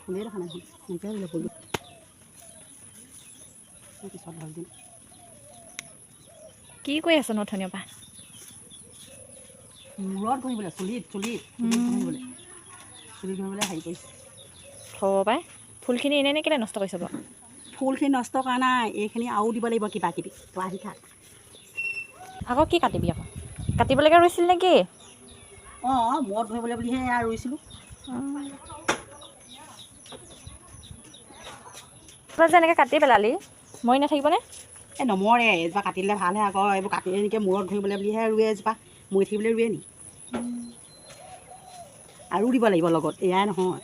ফুলেই দেখা নাই এনেকৈ বোলে ফুলটো পিছত ভাল দিম। কি কৰি আছ নথনিৰ পৰা? মূৰত ঘঁহিবলৈ চুলিত ঘঁহিবলৈ হেৰি কৰিছে। থ'ব পাই ফুলখিনি এনেই কেলৈ নষ্ট কৰিছে বাৰু? ফুলখিনি নষ্ট কৰা নাই, এইখিনি আৰু দিব লাগিব কিবা কিবি আহি থাক। আকৌ কি কাটিবি আকৌ? কাটিবলৈকে ৰুইছিল নেকি? অঁ মূৰত ঘঁহিবলৈ বুলিহে এয়া ৰুইছিলোঁ। তই যে এনেকৈ কাটি পেলালি মৰি নাথাকিবনে? এই নমৰে, এজোপা কাটি দিলে ভালহে আকৌ। এইবোৰ কাটি এনেকৈ মূৰত ঘঁহিবলৈ বুলিহে ৰুৱে এজোপা, মৰি থাকিবলৈ ৰুৱে নি? আৰু দিব লাগিব লগত, এয়াই নহয়।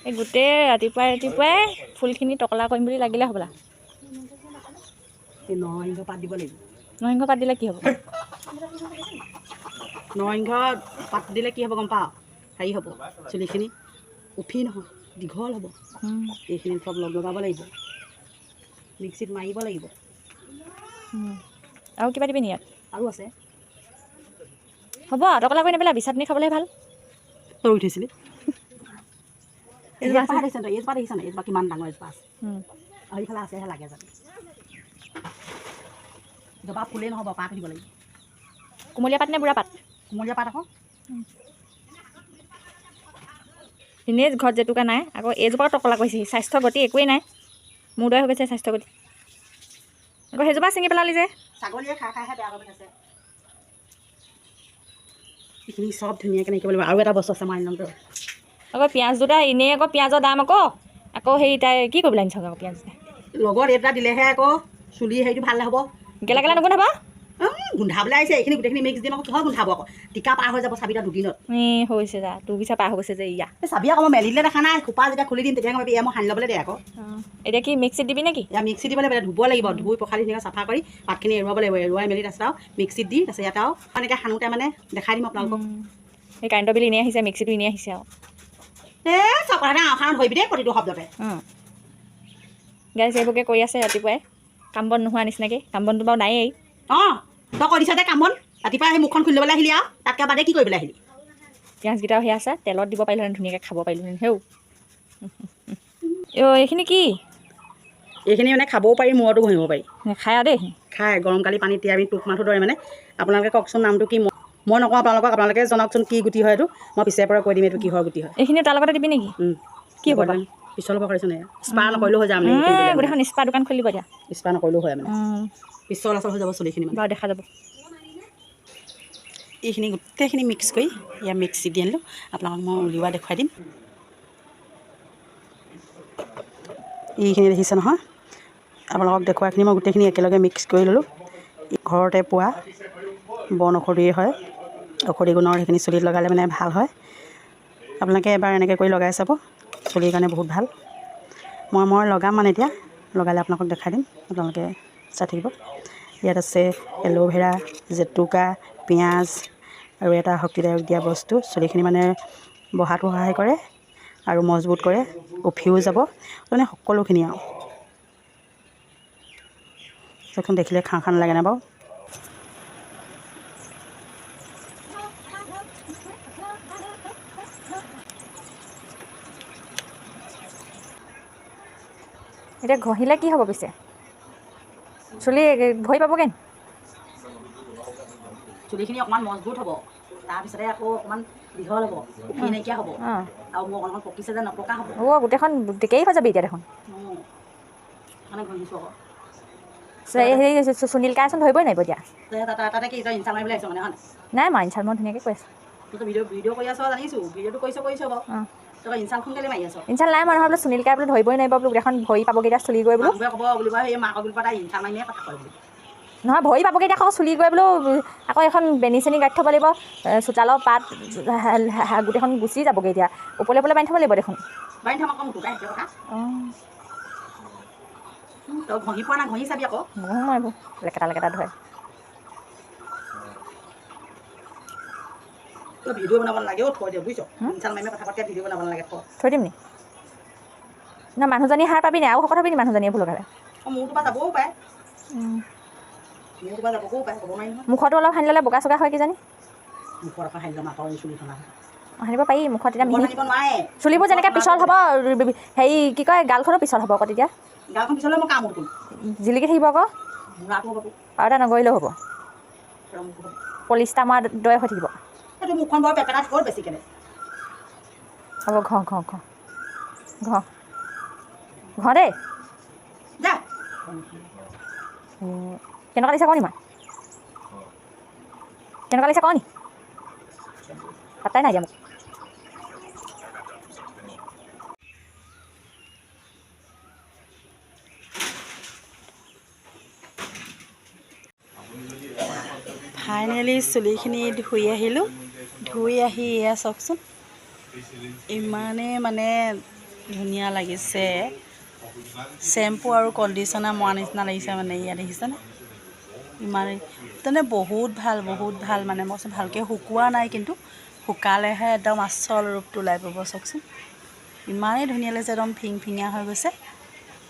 এই গোটেই ৰাতিপুৱাই ফুলখিনি টকলা কৰিম বুলি লাগিলে হ'বলা। এই নৰসিংহ পাত দিব লাগিব। নৰসিংহ পাত দিলে কি হ'ব? নৰসিংহ পাত দিলে কি হ'ব গম পাওঁ? হেৰি হ'ব, চুলিখিনি উফি নহয়, দীঘল হ'ব। এইখিনি চব লগাব লাগিব, মিক্সিত মাৰিব লাগিব। আৰু কিবা দিবি নি ইয়াত? আৰু আছে। হ'ব টকলা কৰি নেপেলাবি, চাটনি খাবলৈ ভাল। তই ৰুই থৈছিলি এইজোপা দেখিছ তই? এইজোপা দেখিছ নাই? এইজোপা কিমান ডাঙৰ এজোপা আছে। আৰু ইফালে আছেহে লাগে জানো। জবা ফুলেই নহ'ব, পাত দিব লাগিব। কুমলীয়া পাত নে বুঢ়া পাত? কুমলীয়া পাত আকৌ। এনেই ঘৰত জেতুকা নাই, আকৌ এইজোপা টকলা কৰিছে। স্বাস্থ্য গতি একোৱেই নাই, মোৰ দৰে হৈ গৈছে স্বাস্থ্য গতি। আকৌ সেইজোপা ছিঙি পেলালি যে? ছাগলীয়ে খাইহে বেয়া হৈ গৈছে। এইখিনি চব ধুনীয়াকৈ নাকিব লাগিব। আৰু এটা বস্তু আছে, মই আনি ল'ম তই। আকৌ পিঁয়াজ দুটা এনেই আকৌ পিঁয়াজৰ দাম আকৌ হেৰি তাই কি কৰিবলৈ আনিছ আকৌ পিঁয়াজ দুটা? লগত এটা দিলেহে আকৌ চুলি হেৰিটো ভাল হ'ব। গেলা গেলা নগোন্ধাব? গোন্ধাবলৈ আহিছে, এইখিনি গোটেইখিনি মিক্স দিম আকৌ কিহৰ গোন্ধাব আকৌ? টিকা পাৰ হৈ যাব চাবিটা দুদিনত। হৈছে যা, তোৰ পিছা পাৰ হৈ গৈছে যে ইয়া। এই চাবি আকৌ মই মেলিলে দেখা নাই, খোপা যেতিয়া খুলি দিম তেতিয়া ভাবি এয়া মই সানি ল'বলৈ দে আকৌ। এতিয়া কি মিক্সিত দিবি নেকি? ইয়াত মিক্সিত দিব লাগিব, ধুব লাগিব, ধুই পখালি ধুনীয়াকৈ চাফা কৰি পাতখিনি এৰুৱাব লাগিব। এৰুৱাই মেলি তাৰপিছত আৰু মিক্সিত দি তাৰপিছত ইয়াত আৰু এনেকৈ সানোতে মানে দেখাই দিম আপোনালোকক। এই কাৰেণ্টৰ বিল এনেই আহিছে, মিক্সিটো এনেই আহিছে আৰু। চব কথা আওখান ধৰিবি দেই প্ৰতিটো শব্দতে। গাইজ এইবোৰকে কৰি আছে ৰাতিপুৱাই, কাম বন নোহোৱা নিচিনাকৈ। কাম বনটো বাৰু নায়েই। অঁ তই কৈ দিছ যে কাম বন, ৰাতিপুৱা সেই মুখখন খুলি ল'বলৈ আহিলি আৰু তাতকৈ বাদে কি কৰিবলৈ আহিলি? পিঁয়াজকেইটাও সেয়া আছে, তেলত দিব পাৰিলোহেঁতেন, ধুনীয়াকৈ খাব পাৰিলোহেঁতেন হেও। এইখিনি কি? এইখিনি মানে খাবও পাৰি, মূৰতো ঘঁহিব পাৰি। খাই আৰু দেই। খাই গৰম কালি পানীত তিয়াই আমি টোপ মাহটো দৰে মানে। আপোনালোকে কওকচোন নামটো কি? মই নকওঁ আপোনালোকক, আপোনালোকে জনাওকচোন কি গুটি হয় এইটো। মই পিছে পৰা কৈ দিম এইটো কিহৰ গুটি হয়। এইখিনি তাৰ লগতে দিবি নেকি? কি হ'ব বাৰু? পিছল হ'ব পাৰিছোঁ নাই? স্পা নকৰিলেও হৈ যায় মানে। গোটেইখন স্পা দোকান খুলি দিব দিয়া। স্পা নকৰিলেও হয় মানে, পিছল আচল হৈ যাব চুলিখিনি মানে। বাৰু দেখা যাব। এইখিনি গোটেইখিনি মিক্স কৰি ইয়াত মিক্সিত দি আনিলোঁ, আপোনালোকক মই উলিওৱা দেখুৱাই দিম। এইখিনি দেখিছে নহয়? আপোনালোকক দেখুৱাখিনি মই গোটেইখিনি একেলগে মিক্স কৰি ল'লোঁ। ঘৰতে পোৱা বন ঔষধিয়ে হয়, ঔষধি গুণৰ সেইখিনি চুলিত লগালে মানে ভাল হয়। আপোনালোকে এবাৰ এনেকৈ কৰি লগাই চাব, চুলিৰ কাৰণে বহুত ভাল। মই লগাম মানে এতিয়া, লগালে আপোনালোকক দেখাই দিম, আপোনালোকে চাই থাকিব। ইয়াত আছে এল'ভেৰা, জেতুকা, পিঁয়াজ আৰু এটা শক্তিদায়ক দিয়া বস্তু। চুলিখিনি মানে বহাতো সহায় কৰে আৰু মজবুত কৰে, উফিও যাব, মানে সকলোখিনি আৰু। সেইখন দেখিলে খাওঁ খাওঁ নালাগে নে বাৰু? এতিয়া ঘঁহিলে কি হ'ব পিছে? চুলি ভৰি পাবগৈ নি? চুলিখিনি অকণমান মজবুত হ'ব, তাৰপিছতে আকৌ অকণমান দীঘল হ'ব, উফি নাইকিয়া হ'ব, আৰু মোৰ অকণমান পকিছে যে নপকা হ'ব। গোটেইখন টেকেই হৈ যাবি এতিয়া দেখোন। মানে ঘঁহিছোঁ আকৌ। হেৰি সুনীল কাইচোন ধৰিবই নোৱাৰিব এতিয়া। তাতে কি তই ইনচাল মাৰিবলৈ আহিছ মানে হয় নাই? নাই মই ইনচাল, মই ধুনীয়াকৈ কৈ আছোঁ। তই ভিডিঅ' কৰি আছ জানিছোঁ, ভিডিঅ'টো কৰিছ বাৰু। তই ইনচালখন কেলৈ মাৰি আছ? ইনচাল নাই মৰা নহয়, বোলো সুনীল কাই বোলো ধৰিবই নোৱাৰিব, বোলো গোটেইখন ভৰি পাবগৈ এতিয়া চুলি গৈ বোলো। মানুহবোৰে ক'ব বুলিব সেই মাকৰ বিলপা তাই ইনচাল মাৰিয়ে কথা কয় বুলি। নহয় ভৰি পাবগৈ এতিয়া, আকৌ চুলি গৈ বোলো, আকৌ এখন বেনি চেনি গাঁঠি থ'ব লাগিব, চোতালৰ পাত গোটেইখন গুচি যাবগৈ এতিয়া। ওপৰলৈ বান্ধি থ'ব লাগিব দেখোন। বান্ধি থ'ম আকৌ মোটোকাই সেইটো কথা। তই ঘঁহি পোৱা নাই, ঘঁহি চাবি আকৌ। নহয় এইবোৰ লেকেটা ধৰে। তই ভিডিঅ' বনাব নালাগে অ', থৈ দে বুজিছ? ইনচাল মাৰি কথা পাতি ভিডিঅ' বনাব নালাগে, থৈ দিম নি? নহয় মানুহজনী সাৰ পাবি নি? আৰু শকত হবি নি মানুহজনীয়ে ভুল লগালে? মোৰটো পৰা যাবও পাৰে, মোৰটো পৰা যাবও পাৰে, ক'ব নোৱাৰি নহয়। মুখতো অলপ সানি ল'লে বগা চগা হয় কিজানি? মুখত আকৌ সানি ল'ম আকৌ চুলিখন আৰু। সানিব পাৰি মুখত তেতিয়া মিহি সানিব নোৱাৰে চুলিবোৰ যেনেকৈ পিছল হ'ব হেৰি কি কয় গালখনো পিছল হ'ব আকৌ তেতিয়া গালখন পিছলে মই কাম কৰিম জিলিকি থাকিব আকৌ বুঢ়াটো হ'ব আৰু এটা নগৰিলেও হ'ব পলিষ্টাৰ মাৰ দৰে হৈ থাকিব এইটো মুখখন বৰ পেপেটাত ক'ত বেছিকৈ হ'ব ঘ ঘ ঘ ঘ ঘ দেই যা কেনেকুৱা লাগিছে কওঁ নি মই কেনেকুৱা লাগিছে কওঁ নি পাত্তাই নাই দিয়া মোক ফাইনেলি চুলিখিনি ধুই আহিলোঁ ধুই আহি এয়া চাওকচোন ইমানেই মানে ধুনীয়া লাগিছে শ্বেম্পু আৰু কণ্ডিশ্যনাৰ মৰা নিচিনা লাগিছে মানে ইয়াত দেখিছেনে ইমানেই তেনে বহুত ভাল মানে মই ভালকৈ শুকোৱা নাই কিন্তু শুকালেহে একদম আচল ৰূপটো ওলাই পাব চাওকচোন ইমানেই ধুনীয়া লাগিছে একদম ফিংফিঙীয়া হৈ গৈছে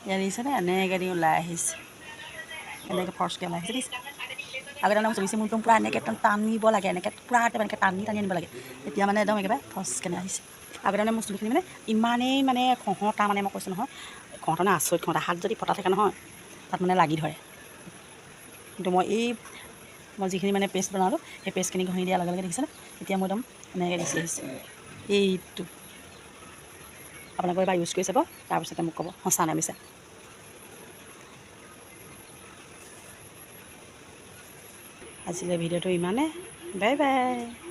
ইয়াত দেখিছেনে এনেকৈ দি ওলাই আহিছে এনেকৈ ফৰ্চকৈ ওলাই আহিছে দেখিছে আগতে একদম চুলিছে মোৰ একদম পূৰা এনেকৈ একদম টানিব লাগে এনেকৈ পূৰা এনেকৈ টানি আনিব লাগে এতিয়া মানে একদম একেবাৰে ফৰ্চকৈ আহিছে আগতে মানে মোৰ চুলিখিনি মানে ইমানেই মানে খহটা মানে মই কৈছোঁ নহয় খহটা মানে আচৰিত খহটা হাত যদি ফটা থাকে নহয় তাত মানে লাগি ধৰে কিন্তু মই যিখিনি মানে পেষ্ট বনালোঁ সেই পেষ্টখিনি ঘঁহি দিয়াৰ লগে লগে দেখিছেনে এতিয়া মই একদম এনেকৈ গুচি আহিছোঁ এইটো আপোনালোকে এবাৰ ইউজ কৰি চাব তাৰপিছতে মোক ক'ব সঁচা নে মিছা আজিলৈ ভিডিঅ'টো ইমানে বাই বাই